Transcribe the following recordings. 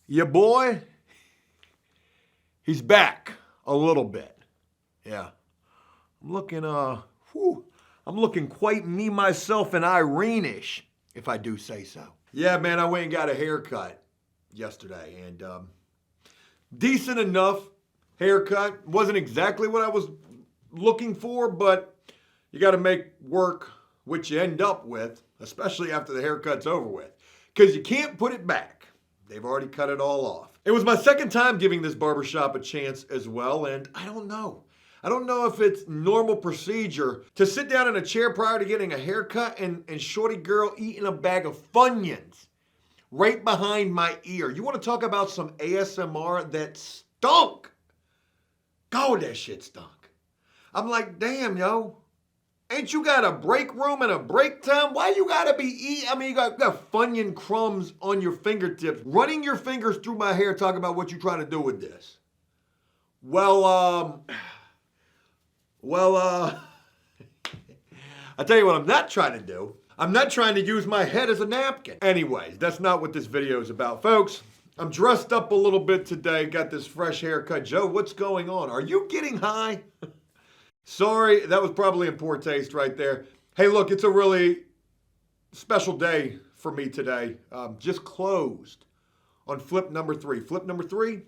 Your boy, he's back a little bit. Yeah. I'm looking quite me, myself, and Irene-ish, if I do say so. Yeah, man, I went and got a haircut yesterday, and decent enough haircut. Wasn't exactly what I was looking for, but you got to make work what you end up with, especially after the haircut's over with, because you can't put it back. They've already cut it all off. It was my second time giving this barbershop a chance as well, and I don't know. I don't know if it's normal procedure to sit down in a chair prior to getting a haircut and shorty girl eating a bag of Funyuns right behind my ear. You want to talk about some ASMR that stunk? God, that shit stunk. I'm like, damn, yo. Ain't you got a break room and a break time? Why you gotta be eating? I mean, you got Funyun crumbs on your fingertips, running your fingers through my hair, talking about what you trying to do with this. Well, I tell you what I'm not trying to do. I'm not trying to use my head as a napkin. Anyways, that's not what this video is about, folks. I'm dressed up a little bit today, got this fresh haircut. Joe, what's going on? Are you getting high? Sorry, that was probably in poor taste right there. Hey, look, it's a really special day for me today. Just closed on flip number 3. Flip number 3,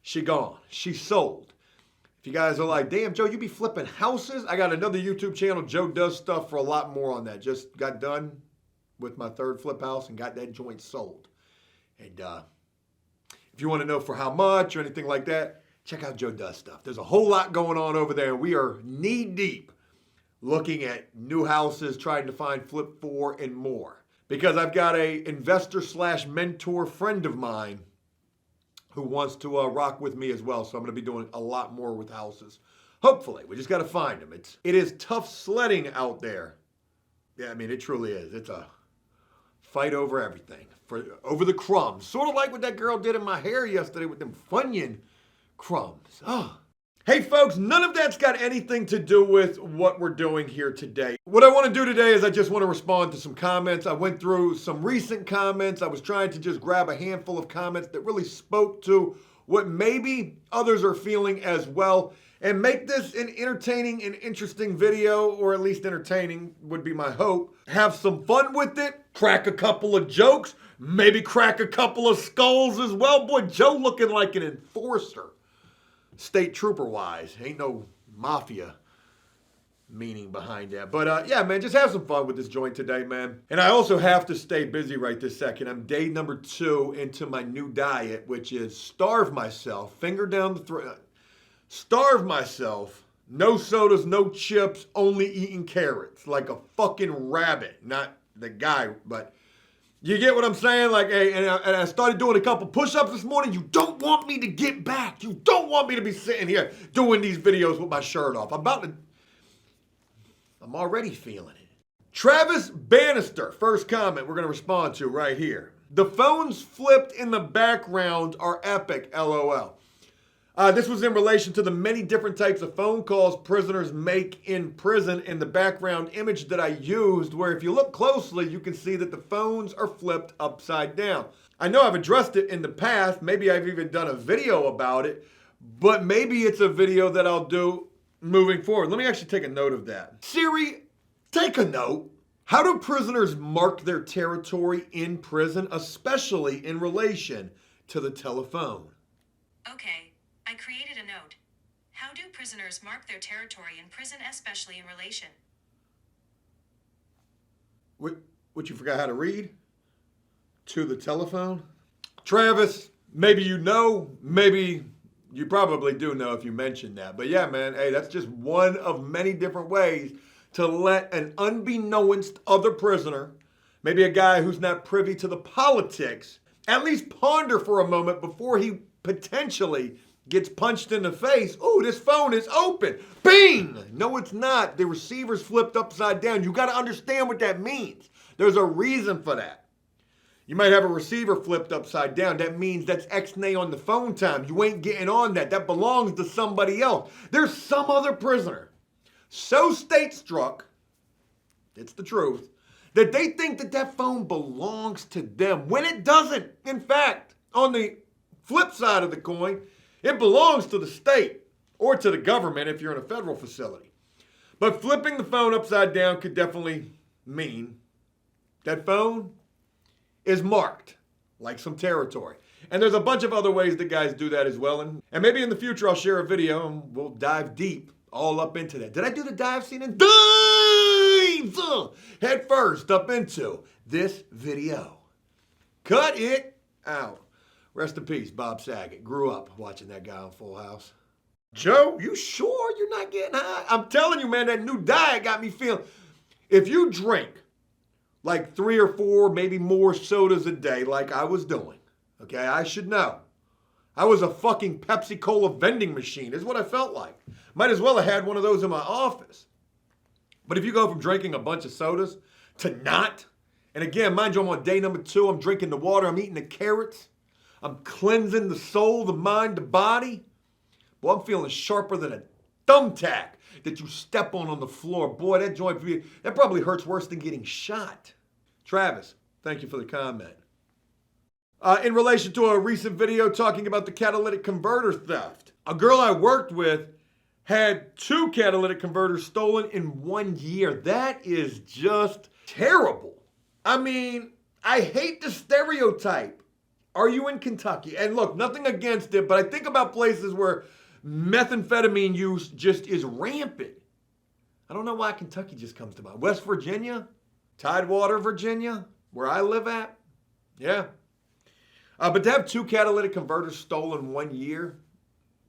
she gone. She sold. If you guys are like, damn, Joe, you be flipping houses? I got another YouTube channel. Joe does stuff for a lot more on that. Just got done with my third flip house and got that joint sold. And if you want to know for how much or anything like that, check out Joe Does Stuff. There's a whole lot going on over there. We are knee deep looking at new houses, trying to find flip 4 and more. Because I've got a investor / mentor friend of mine who wants to rock with me as well. So I'm going to be doing a lot more with houses. Hopefully. We just got to find them. It is tough sledding out there. Yeah, I mean, it truly is. It's a fight over everything. Over the crumbs. Sort of like what that girl did in my hair yesterday with them Funyun crumbs. Oh. Hey folks, none of that's got anything to do with what we're doing here today. What I want to do today is I just want to respond to some comments. I went through some recent comments. I was trying to just grab a handful of comments that really spoke to what maybe others are feeling as well, and make this an entertaining and interesting video, or at least entertaining would be my hope. Have some fun with it, crack a couple of jokes, maybe crack a couple of skulls as well. Boy, Joe looking like an enforcer. State trooper wise, ain't no mafia meaning behind that. But yeah, man, just have some fun with this joint today, man. And I also have to stay busy right this second. I'm day number 2 into my new diet, which is starve myself, finger down the throat, starve myself, no sodas, no chips, only eating carrots like a fucking rabbit. Not the guy, but you get what I'm saying? Like, hey, and I started doing a couple push-ups this morning. You don't want me to get back. You don't want me to be sitting here doing these videos with my shirt off. I'm already feeling it. Travis Banister, first comment we're going to respond to right here. The phones flipped in the background are epic, LOL. This was in relation to the many different types of phone calls prisoners make in prison, and the background image that I used, where if you look closely, you can see that the phones are flipped upside down. I know I've addressed it in the past. Maybe I've even done a video about it, but maybe it's a video that I'll do moving forward. Let me actually take a note of that. Siri, take a note. How do prisoners mark their territory in prison, especially in relation to the telephone? Okay. I created a note. How do prisoners mark their territory in prison, especially in relation? What you forgot how to read? To the telephone? Travis, maybe you know, maybe you probably do know if you mentioned that. But yeah, man, hey, that's just one of many different ways to let an unbeknownst other prisoner, maybe a guy who's not privy to the politics, at least ponder for a moment before he potentially gets punched in the face. Oh, this phone is open. Bing! No, it's not. The receiver's flipped upside down. You got to understand what that means. There's a reason for that. You might have a receiver flipped upside down. That means that's X-nay on the phone time. You ain't getting on that. That belongs to somebody else. There's some other prisoner so state-struck, it's the truth, that they think that that phone belongs to them when it doesn't. In fact, On the flip side of the coin, it belongs to the state or to the government if you're in a federal facility. But flipping the phone upside down could definitely mean that phone is marked like some territory. And there's a bunch of other ways that guys do that as well. And maybe in the future I'll share a video and we'll dive deep all up into that. Did I do the dive scene? And dive head first up into this video. Cut it out. Rest in peace, Bob Saget. Grew up watching that guy on Full House. Joe, you sure you're not getting high? I'm telling you, man, that new diet got me feeling. If you drink like 3 or 4, maybe more sodas a day like I was doing, okay, I should know. I was a fucking Pepsi Cola vending machine is what I felt like. Might as well have had one of those in my office. But if you go from drinking a bunch of sodas to not, and again, mind you, I'm on day number 2, I'm drinking the water, I'm eating the carrots, I'm cleansing the soul, the mind, the body. Well, I'm feeling sharper than a thumbtack that you step on the floor. Boy, that joint, that probably hurts worse than getting shot. Travis, thank you for the comment. In relation to a recent video talking about the catalytic converter theft, a girl I worked with had 2 catalytic converters stolen in 1 year. That is just terrible. I mean, I hate the stereotype. Are you in Kentucky? And look, nothing against it, but I think about places where methamphetamine use just is rampant. I don't know why Kentucky just comes to mind. West Virginia? Tidewater, Virginia? Where I live at? Yeah. But to have 2 catalytic converters stolen 1 year,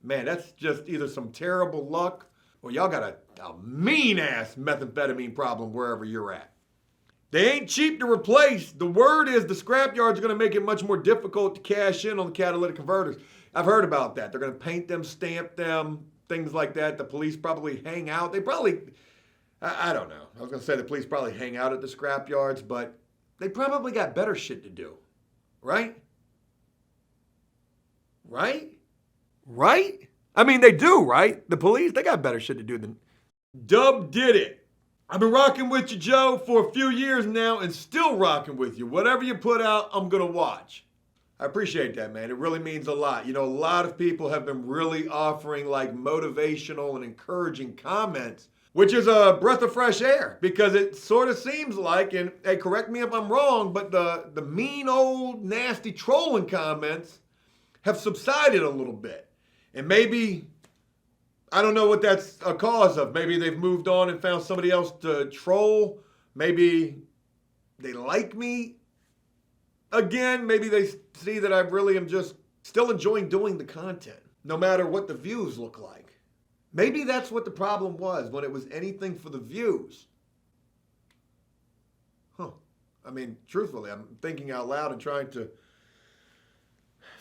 man, that's just either some terrible luck or y'all got a mean-ass methamphetamine problem wherever you're at. They ain't cheap to replace. The word is the scrapyards are going to make it much more difficult to cash in on the catalytic converters. I've heard about that. They're going to paint them, stamp them, things like that. The police probably hang out. They probably, I don't know. I was going to say the police probably hang out at the scrapyards, but they probably got better shit to do. Right? Right? Right? I mean, they do, right? The police, they got better shit to do than... Dub did it. I've been rocking with you, Joe, for a few years now and still rocking with you. Whatever you put out, I'm going to watch. I appreciate that, man. It really means a lot. You know, a lot of people have been really offering like motivational and encouraging comments, which is a breath of fresh air because it sort of seems like, and hey, correct me if I'm wrong, but the mean old nasty trolling comments have subsided a little bit. And maybe, I don't know what that's a cause of. Maybe they've moved on and found somebody else to troll. Maybe they like me again. Maybe they see that I really am just still enjoying doing the content, no matter what the views look like. Maybe that's what the problem was when it was anything for the views. I mean, truthfully, I'm thinking out loud and trying to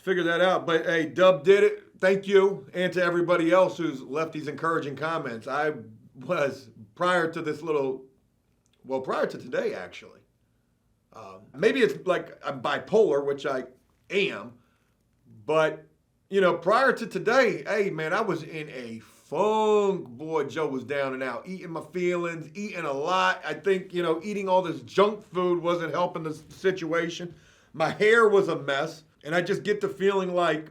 figure that out. But hey, Dub did it. Thank you. And to everybody else who's left these encouraging comments. I was, prior to today, actually. Maybe it's like I'm bipolar, which I am. But, you know, prior to today, hey, man, I was in a funk. Boy, Joe was down and out, eating my feelings, eating a lot. I think, you know, eating all this junk food wasn't helping the situation. My hair was a mess. And I just get the feeling like,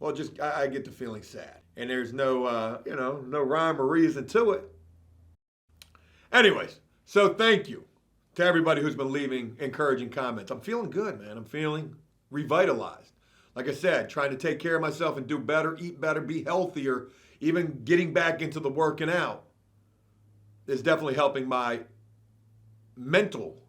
well, I get the feeling sad. And there's no, no rhyme or reason to it. Anyways, so thank you to everybody who's been leaving encouraging comments. I'm feeling good, man. I'm feeling revitalized. Like I said, trying to take care of myself and do better, eat better, be healthier, even getting back into the working out is definitely helping my mental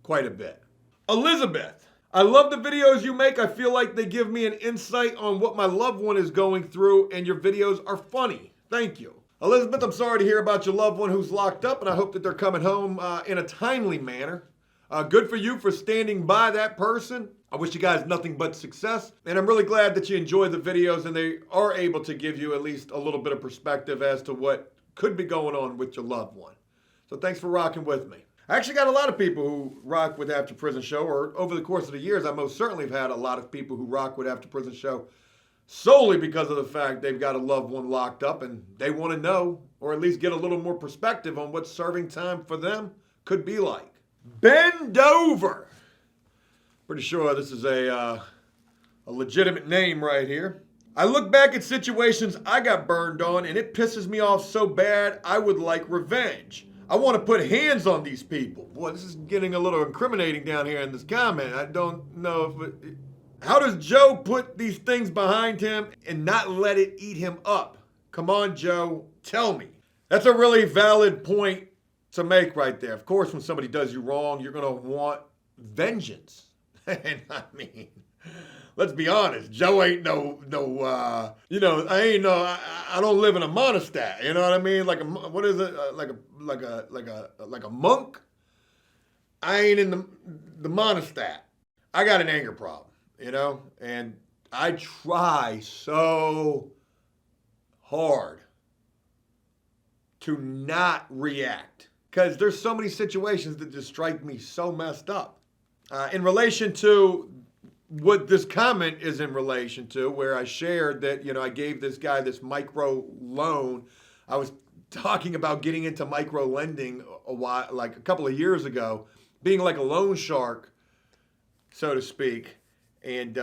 quite a bit. Elizabeth, I love the videos you make. I feel like they give me an insight on what my loved one is going through, and your videos are funny. Thank you. Elizabeth, I'm sorry to hear about your loved one who's locked up, and I hope that they're coming home in a timely manner. Good for you for standing by that person. I wish you guys nothing but success, and I'm really glad that you enjoy the videos and they are able to give you at least a little bit of perspective as to what could be going on with your loved one. So thanks for rocking with me. I actually got a lot of people who rock with After Prison Show, or over the course of the years, I most certainly have had a lot of people who rock with After Prison Show solely because of the fact they've got a loved one locked up and they want to know, or at least get a little more perspective on what serving time for them could be like. Bend over. Pretty sure this is a legitimate name right here. I look back at situations I got burned on and it pisses me off so bad I would like revenge. I want to put hands on these people. Boy, this is getting a little incriminating down here in this comment. I don't know if it... How does Joe put these things behind him and not let it eat him up? Come on, Joe, tell me. That's a really valid point to make right there. Of course, when somebody does you wrong, you're going to want vengeance. And I mean, let's be honest, Joe ain't I don't live in a monastery. You know what I mean? Like what is it? Like a monk? I ain't in the monastery. I got an anger problem, and I try so hard to not react because there's so many situations that just strike me so messed up. In relation to what this comment is in relation to, where I shared that, I gave this guy this micro loan. I was talking about getting into micro lending a couple of years ago, being like a loan shark, so to speak. And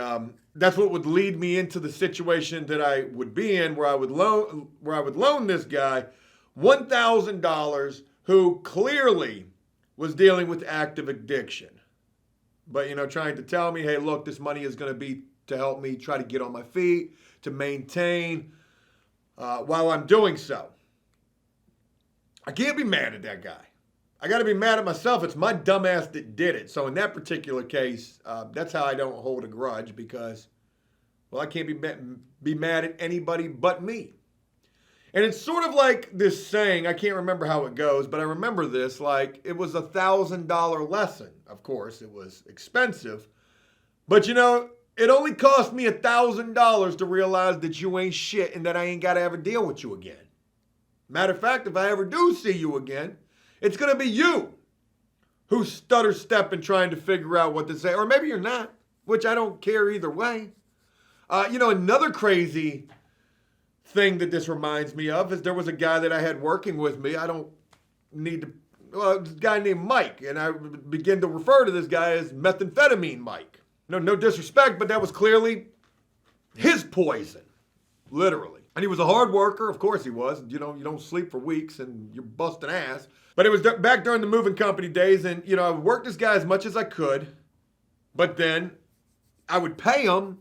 that's what would lead me into the situation that I would be in, where I would loan this guy $1,000 who clearly was dealing with active addiction. But, trying to tell me, hey, look, this money is going to be to help me try to get on my feet, to maintain while I'm doing so. I can't be mad at that guy. I got to be mad at myself. It's my dumbass that did it. So in that particular case, that's how I don't hold a grudge because, well, I can't be mad at anybody but me. And it's sort of like this saying, I can't remember how it goes, but I remember this, like it was $1,000 lesson. Of course, it was expensive, but it only cost me $1,000 to realize that you ain't shit and that I ain't got to ever deal with you again. Matter of fact, if I ever do see you again, it's going to be you who's stutter stepping trying to figure out what to say, or maybe you're not, which I don't care either way. Another crazy thing that this reminds me of is there was a guy that I had working with me. I don't need to, this guy named Mike, and I begin to refer to this guy as methamphetamine Mike. No disrespect, but that was clearly his poison, literally. And he was a hard worker, of course he was. You don't sleep for weeks and you're busting ass. But it was back during the moving company days, and I worked this guy as much as I could, but then I would pay him,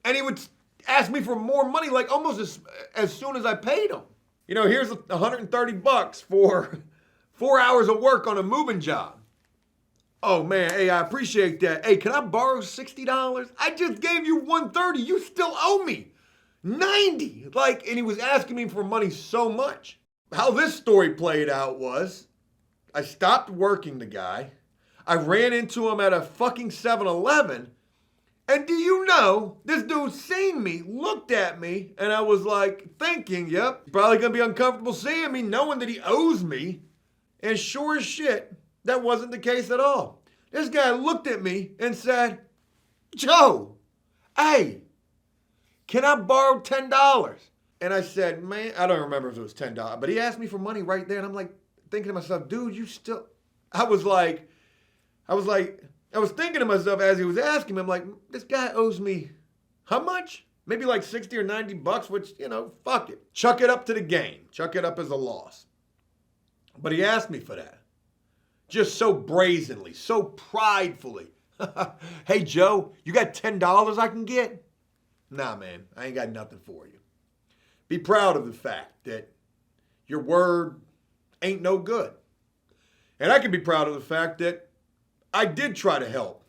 and he would ask me for more money, like almost as soon as I paid him. Here's $130 for 4 hours of work on a moving job. Oh man, hey, I appreciate that. Hey, can I borrow $60? I just gave you $130. You still owe me $90. And he was asking me for money so much. How this story played out was, I stopped working the guy. I ran into him at a fucking 7-Eleven. And do you know, this dude seen me, looked at me, and I was like thinking, yep, probably gonna be uncomfortable seeing me, knowing that he owes me. And sure as shit, that wasn't the case at all. This guy looked at me and said, Joe, hey, can I borrow $10? And I said, man, I don't remember if it was $10, but he asked me for money right there. And I'm like, thinking to myself, dude, I was thinking to myself as he was asking me, I'm like, this guy owes me how much? Maybe like 60 or 90 bucks, which, fuck it. Chuck it up to the game. Chuck it up as a loss. But he asked me for that. Just so brazenly, so pridefully. Hey, Joe, you got $10 I can get? Nah, man, I ain't got nothing for you. Be proud of the fact that your word ain't no good. And I can be proud of the fact that I did try to help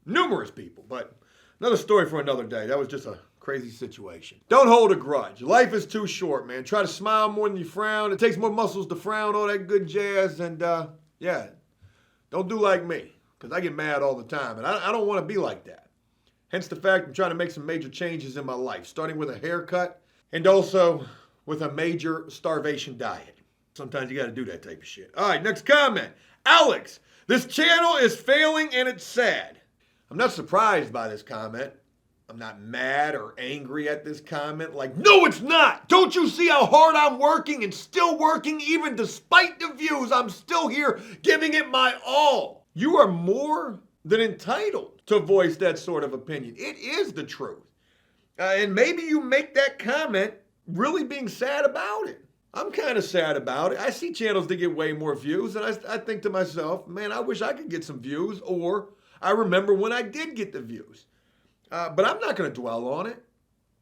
numerous people, but another story for another day. That was just a crazy situation. Don't hold a grudge. Life is too short, man. Try to smile more than you frown. It takes more muscles to frown, all that good jazz. And don't do like me, because I get mad all the time, and I don't want to be like that. Hence the fact I'm trying to make some major changes in my life, starting with a haircut and also with a major starvation diet. Sometimes you got to do that type of shit. All right, next comment. Alex, this channel is failing and it's sad. I'm not surprised by this comment. I'm not mad or angry at this comment. Like, no, it's not. Don't you see how hard I'm working and still working even despite the views? I'm still here giving it my all. You are more than entitled to voice that sort of opinion. It is the truth. And maybe you make that comment really being sad about it. I'm kind of sad about it. I see channels that get way more views, and I think to myself, man, I wish I could get some views, or I remember when I did get the views. But I'm not going to dwell on it.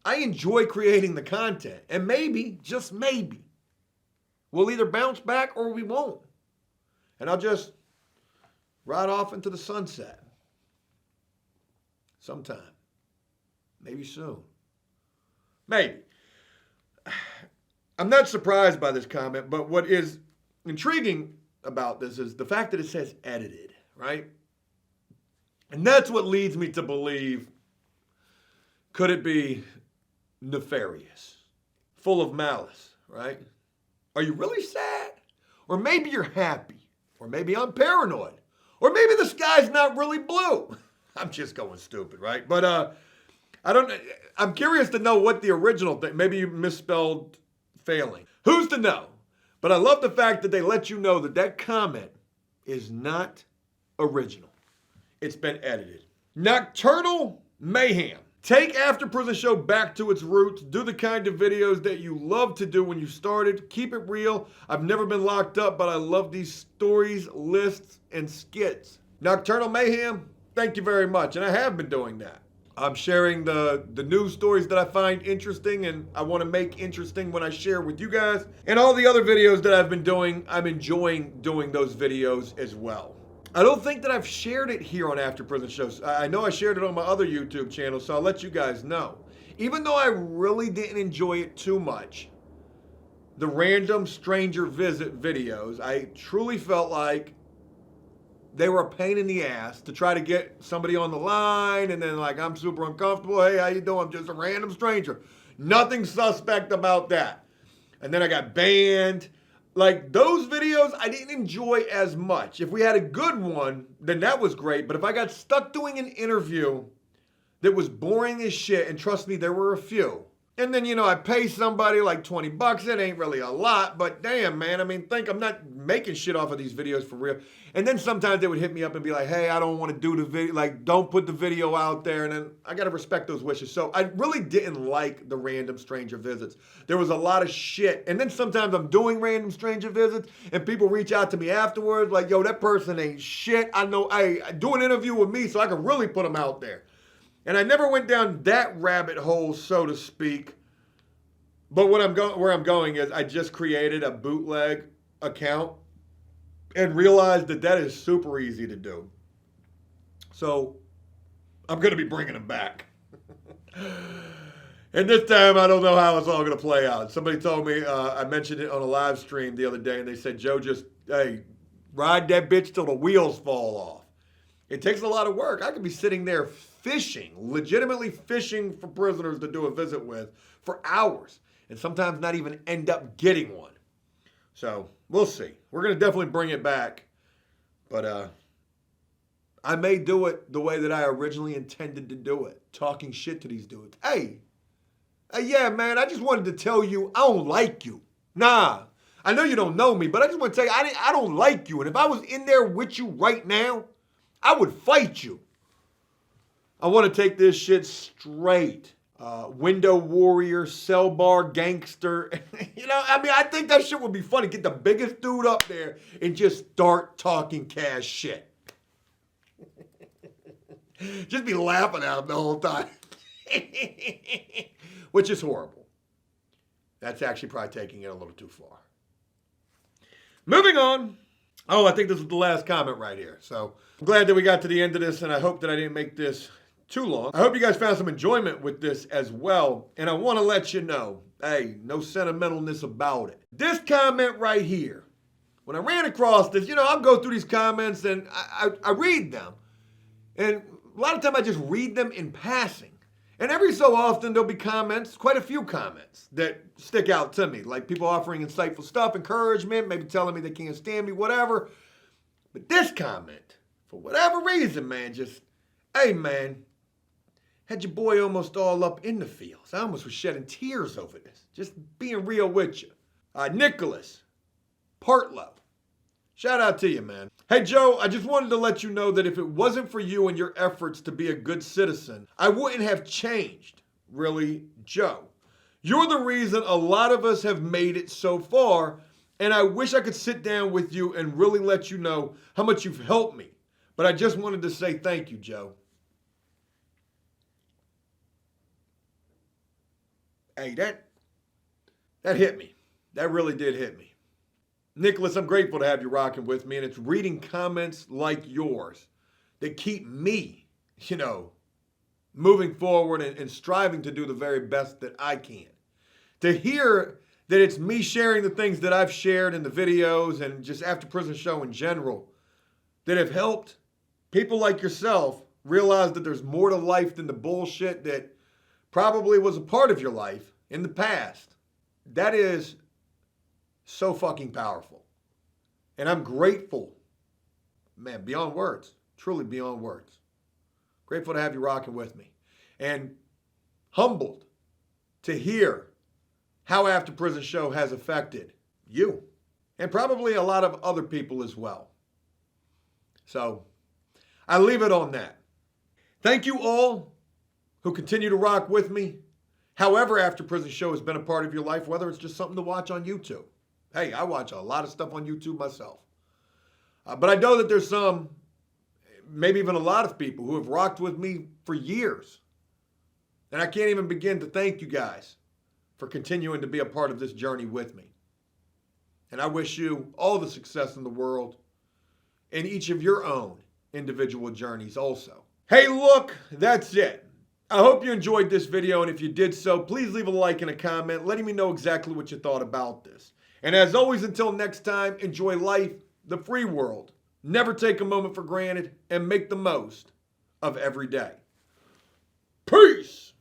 I enjoy creating the content, and maybe, just maybe, we'll either bounce back or we won't. And I'll just ride off into the sunset. Sometime. Maybe soon. Maybe. I'm not surprised by this comment, but what is intriguing about this is the fact that it says edited, right? And that's what leads me to believe, could it be nefarious, full of malice, right? Are you really sad? Or maybe you're happy. Or maybe I'm paranoid. Or maybe the sky's not really blue. I'm just going stupid, right? But I'm curious to know what the original thing, maybe you misspelled failing. Who's to know? But I love the fact that they let you know that that comment is not original. It's been edited. Nocturnal Mayhem. Take After Prison Show back to its roots. Do the kind of videos that you loved to do when you started. Keep it real. I've never been locked up, but I love these stories, lists, and skits. Nocturnal Mayhem, thank you very much. And I have been doing that. I'm sharing the news stories that I find interesting and I want to make interesting when I share with you guys. And all the other videos that I've been doing, I'm enjoying doing those videos as well. I don't think that I've shared it here on After Prison Shows. I know I shared it on my other YouTube channel, so I'll let you guys know. Even though I really didn't enjoy it too much, the random stranger visit videos, I truly felt like they were a pain in the ass to try to get somebody on the line, and then like, I'm super uncomfortable. Hey, how you doing? I'm just a random stranger. Nothing suspect about that. And then I got banned. Like, those videos I didn't enjoy as much. If we had a good one, then that was great. But if I got stuck doing an interview that was boring as shit, and trust me, there were a few. And then, you know, I pay somebody like 20 bucks. It ain't really a lot, but damn, man. I mean, think I'm not making shit off of these videos for real. And then sometimes they would hit me up and be like, hey, I don't want to do the video. Like, don't put the video out there. And then I got to respect those wishes. So I really didn't like the random stranger visits. There was a lot of shit. And then sometimes I'm doing random stranger visits and people reach out to me afterwards like, yo, that person ain't shit. I know, hey, do an interview with me so I can really put them out there. And I never went down that rabbit hole, so to speak. But where I'm going is I just created a bootleg account and realized that that is super easy to do. So I'm going to be bringing them back. And this time, I don't know how it's all going to play out. Somebody told me, I mentioned it on a live stream the other day, and they said, Joe, just, hey, ride that bitch till the wheels fall off. It takes a lot of work. I could be sitting there fishing, legitimately fishing for prisoners to do a visit with for hours, and sometimes not even end up getting one. So we'll see. We're going to definitely bring it back, but I may do it the way that I originally intended to do it, talking shit to these dudes. Hey, yeah, man, I just wanted to tell you I don't like you. Nah, I know you don't know me, but I just want to tell you I don't like you, and if I was in there with you right now, I would fight you. I want to take this shit straight. Window warrior, cell bar gangster. You know, I mean, I think that shit would be funny. Get the biggest dude up there and just start talking cash shit. Just be laughing at him the whole time. Which is horrible. That's actually probably taking it a little too far. Moving on. Oh, I think this is the last comment right here. So I'm glad that we got to the end of this, and I hope that I didn't make this too long. I hope you guys found some enjoyment with this as well. And I want to let you know, hey, no sentimentalness about it. This comment right here, when I ran across this, you know, I'll go through these comments and I read them. And a lot of time I just read them in passing. And every so often there'll be comments, quite a few comments that stick out to me. Like people offering insightful stuff, encouragement, maybe telling me they can't stand me, whatever. But this comment, for whatever reason, man, just, hey, man, had your boy almost all up in the fields. I almost was shedding tears over this. Just being real with you. Nicholas Partlow. Shout out to you, man. Hey, Joe, I just wanted to let you know that if it wasn't for you and your efforts to be a good citizen, I wouldn't have changed. Really, Joe. You're the reason a lot of us have made it so far, and I wish I could sit down with you and really let you know how much you've helped me. But I just wanted to say thank you, Joe. Hey, that hit me. That really did hit me. Nicholas, I'm grateful to have you rocking with me, and it's reading comments like yours that keep me, moving forward and striving to do the very best that I can. To hear that it's me sharing the things that I've shared in the videos and just After Prison Show in general that have helped people like yourself realize that there's more to life than the bullshit that probably was a part of your life in the past. That is so fucking powerful. And I'm grateful, man, beyond words, truly beyond words. Grateful to have you rocking with me. And humbled to hear how After Prison Show has affected you. And probably a lot of other people as well. So, I leave it on that. Thank you all who continue to rock with me. However, After Prison Show has been a part of your life, whether it's just something to watch on YouTube. Hey, I watch a lot of stuff on YouTube myself. But I know that there's some, maybe even a lot of people who have rocked with me for years. And I can't even begin to thank you guys for continuing to be a part of this journey with me. And I wish you all the success in the world in each of your own individual journeys also. Hey, look, that's it. I hope you enjoyed this video, and if you did so, please leave a like and a comment letting me know exactly what you thought about this. And as always, until next time, enjoy life, the free world. Never take a moment for granted, and make the most of every day. Peace!